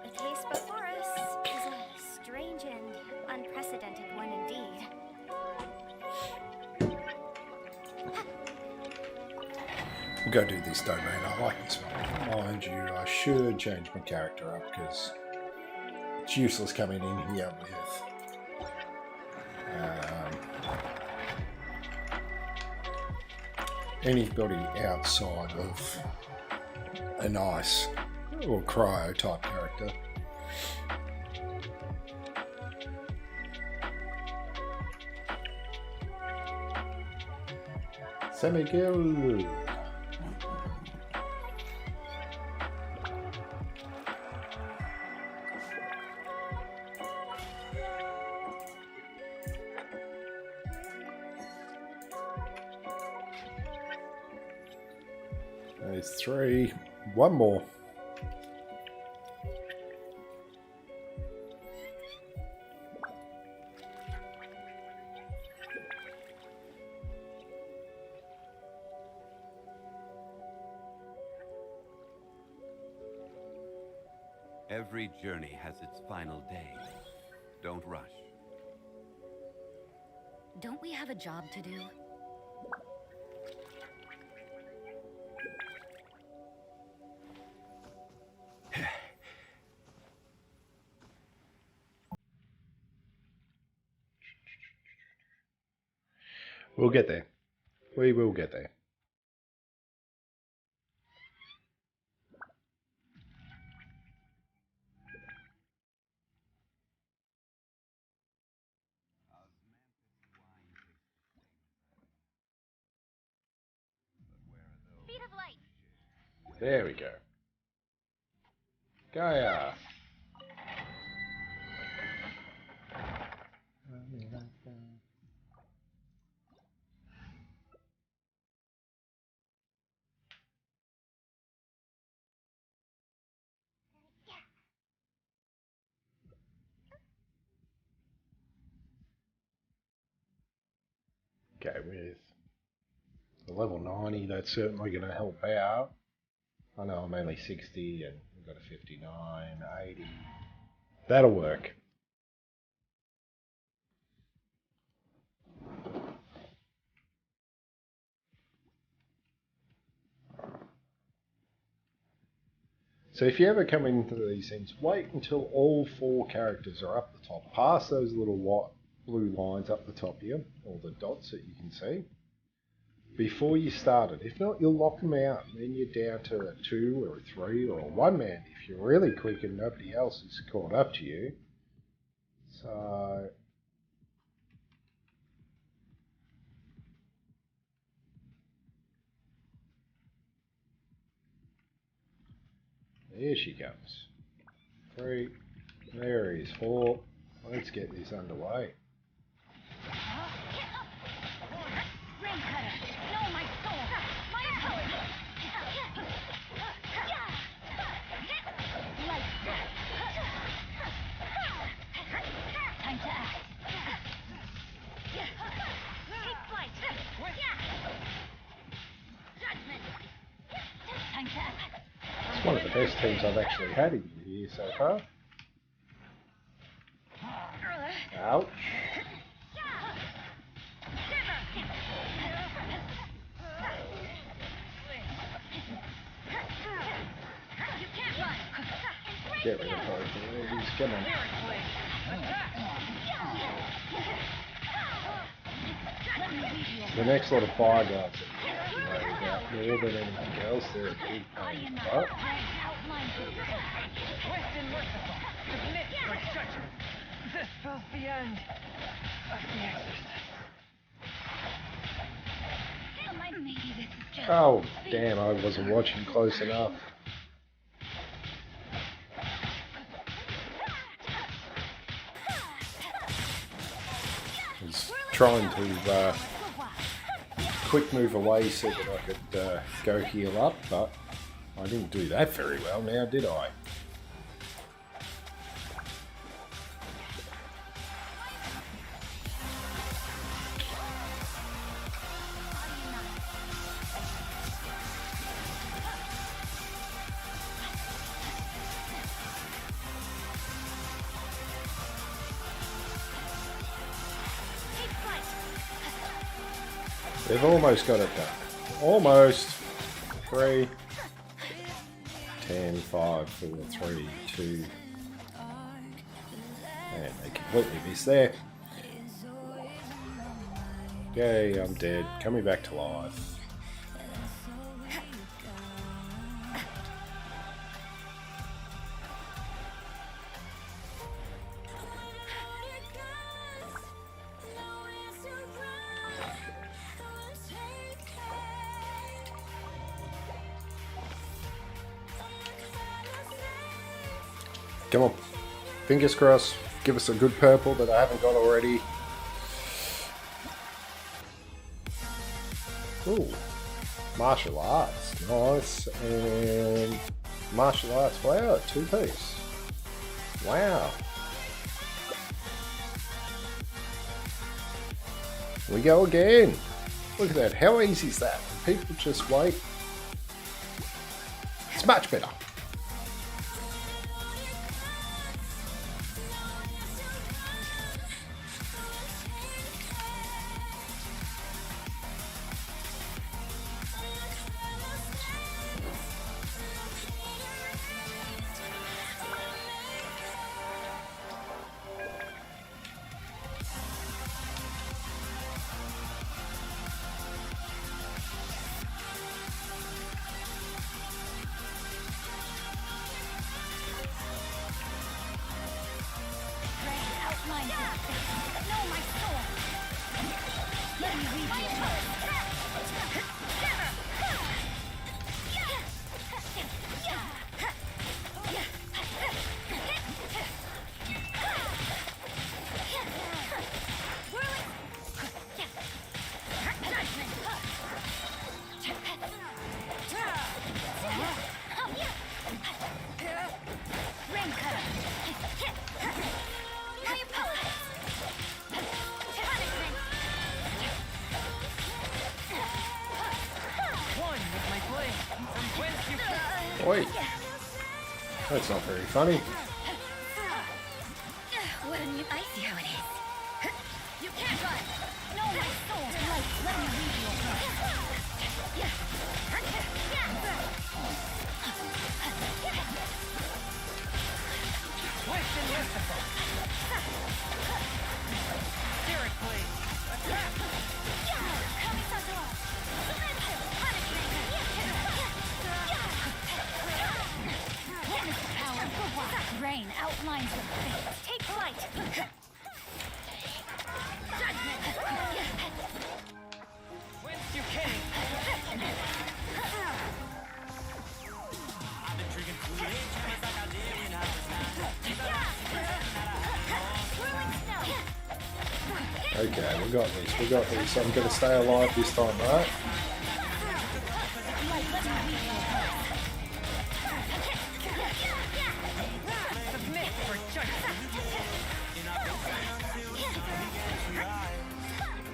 The case before us is a strange and unprecedented one indeed. We'll go do this domain. I like this one. Mind you, I should change my character up because it's useless coming in here with anybody outside of an ice or cryo type character. Semigil. There's 3. One more. Every journey has its final day. Don't rush. Don't we have a job to do? We'll get there. We will get there. Speed of light. There we go. Gaia. Okay, with the level 90, that's certainly going to help out. I know I'm only 60 and we've got a 59, 80. That'll work. So if you ever come into these things, wait until all 4 characters are up the top. Past those little white, blue lines up the top here, or the dots that you can see, before you start it. If not, you'll lock them out, and then you're down to a 2 or a 3 or a 1 man if you're really quick and nobody else is caught up to you. So there she comes. 3. There is 4. Let's get this underway. It's one of the best teams I've actually had in here so far. Ouch. Get rid of Hercules. Come on. The next lot of fire guards are more than anything else. They're a big pain in the butt. This spells the end of the exorcist. Maybe this is just Oh, damn, I wasn't watching close enough. I was trying to quick move away so that I could go heal up, but I didn't do that very well now, did I? They've almost got it done. Almost. 3, 10, 5, 4, 3, 2. And they completely missed there. Yay, I'm dead. Coming back to life. Come on. Fingers crossed. Give us a good purple that I haven't got already. Ooh. Martial arts. Nice. And martial arts. Wow. 2-piece. Wow. We go again. Look at that. How easy is that? People just wait. It's much better. Wait. That's not very funny. What a new I see how it is. You can't run. No, my soul. Let me lead you. Twist and Lucifer. Spirit blade. Attack. Rain outlines your fate. Take flight. Whence you came. I've been drinking Kool-Aid like I did when I was 9. Okay, we got this. We got this. I'm going to stay alive this time, right?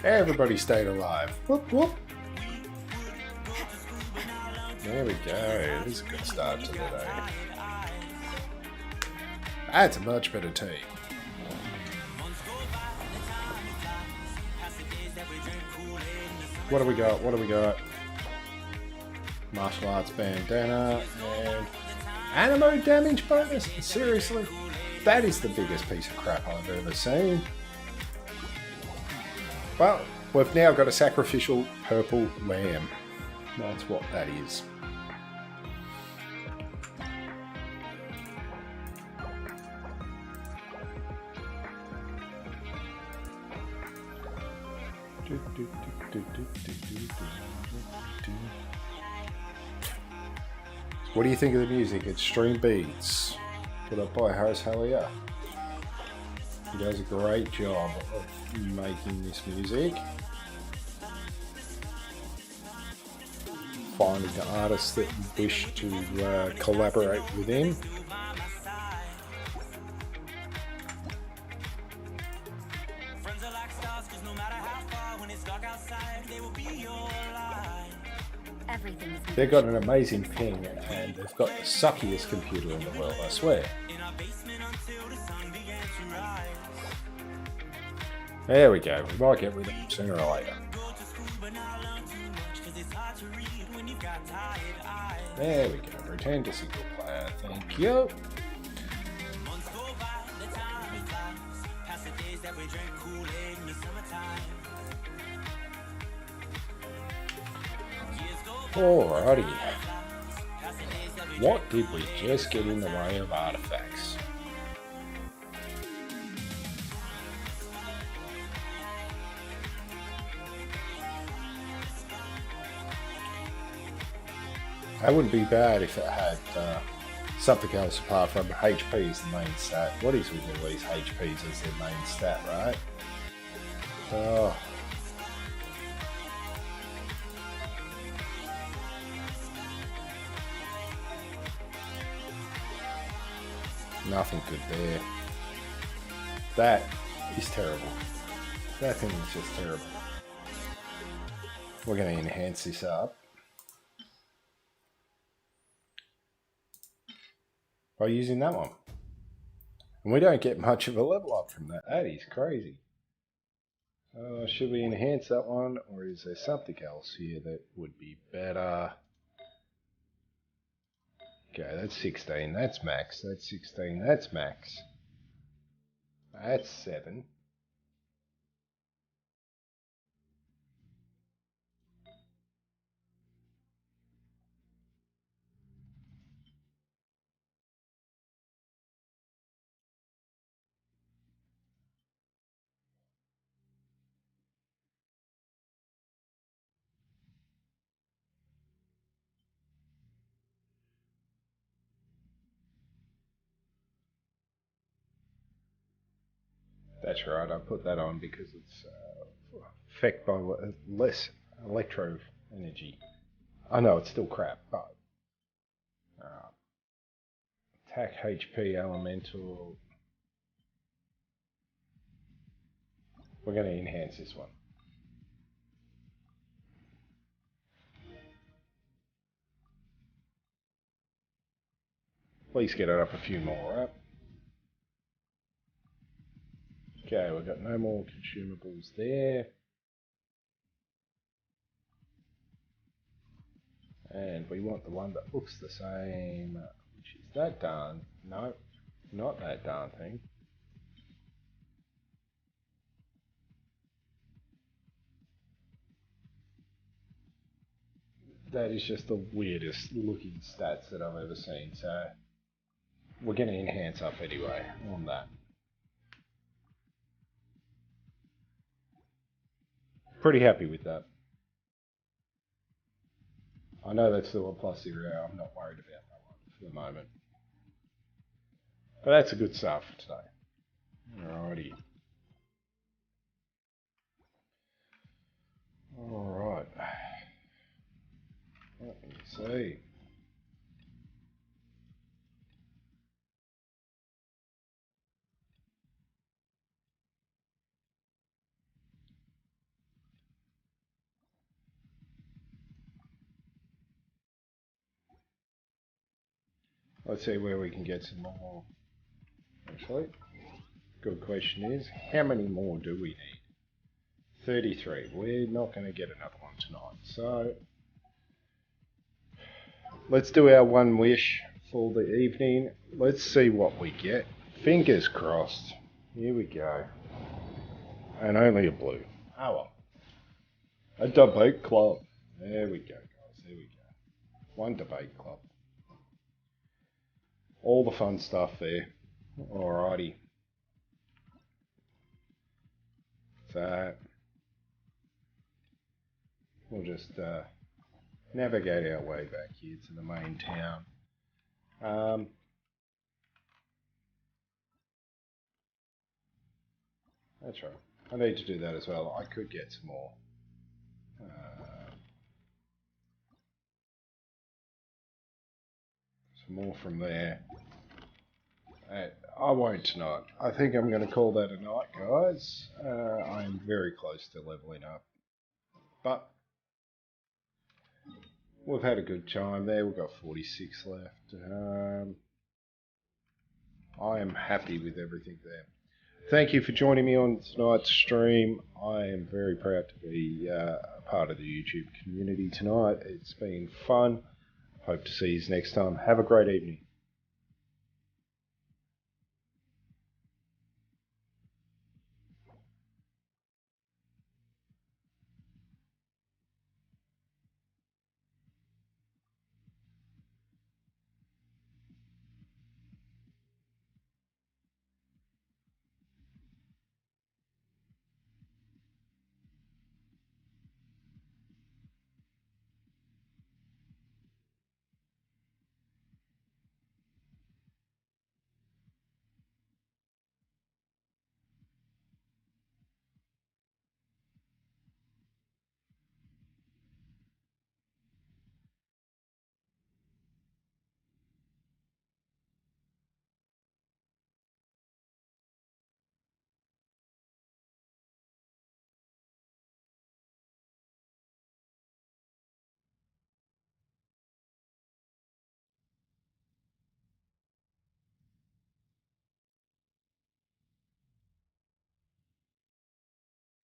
Everybody stayed alive. Whoop, whoop. There we go. This is a good start to the day. That's a much better team. What do we got? What do we got? Martial arts bandana and Animo damage bonus? Seriously? That is the biggest piece of crap I've ever seen. Well, we've now got a sacrificial purple lamb. That's what that is. What do you think of the music? It's Stream Beats, put up by Harris Hallier. He does a great job of making this music. Finding the artists that wish to collaborate with him. They've got an amazing ping and they've got the suckiest computer in the world, I swear. There we go, we might get rid of them sooner or later. There we go, return to single player, thank you. Alrighty. What did we just get in the way of artifacts? That wouldn't be bad if it had something else apart from HP as the main stat. What is with all these HPs as their main stat, right? Oh. Nothing good there. That is terrible. That thing is just terrible. We're going to enhance this up by using that one. And we don't get much of a level up from that. That is crazy. Should we enhance that one, or is there something else here that would be better? Okay, that's 16, that's max, that's 16, that's max. That's 7. That's right, I put that on because it's affected by less electro energy. I know it's still crap, but attack HP elemental. We're going to enhance this one. Please get it up a few more, right? Okay, we've got no more consumables there. And we want the one that looks the same, which is that darn, no, not that darn thing. That is just the weirdest looking stats that I've ever seen, so we're going to enhance up anyway on that. Pretty happy with that. I know that's still a plus 0, I'm not worried about that one for the moment. But that's a good start for today. Alrighty. Alright. Let me see. Let's see where we can get some more. Actually, good question is, how many more do we need? 33. We're not going to get another one tonight. So, let's do our one wish for the evening. Let's see what we get. Fingers crossed. Here we go. And only a blue. Oh well. A debate club. There we go, guys. There we go. One debate club. All the fun stuff there. Alrighty. So we'll just navigate our way back here to the main town. That's right. I need to do that as well. I could get some more. Some more from there. I won't tonight. I think I'm going to call that a night, guys. I'm very close to leveling up. But we've had a good time there. We've got 46 left. I am happy with everything there. Thank you for joining me on tonight's stream. I am very proud to be a part of the YouTube community tonight. It's been fun. Hope to see you next time. Have a great evening.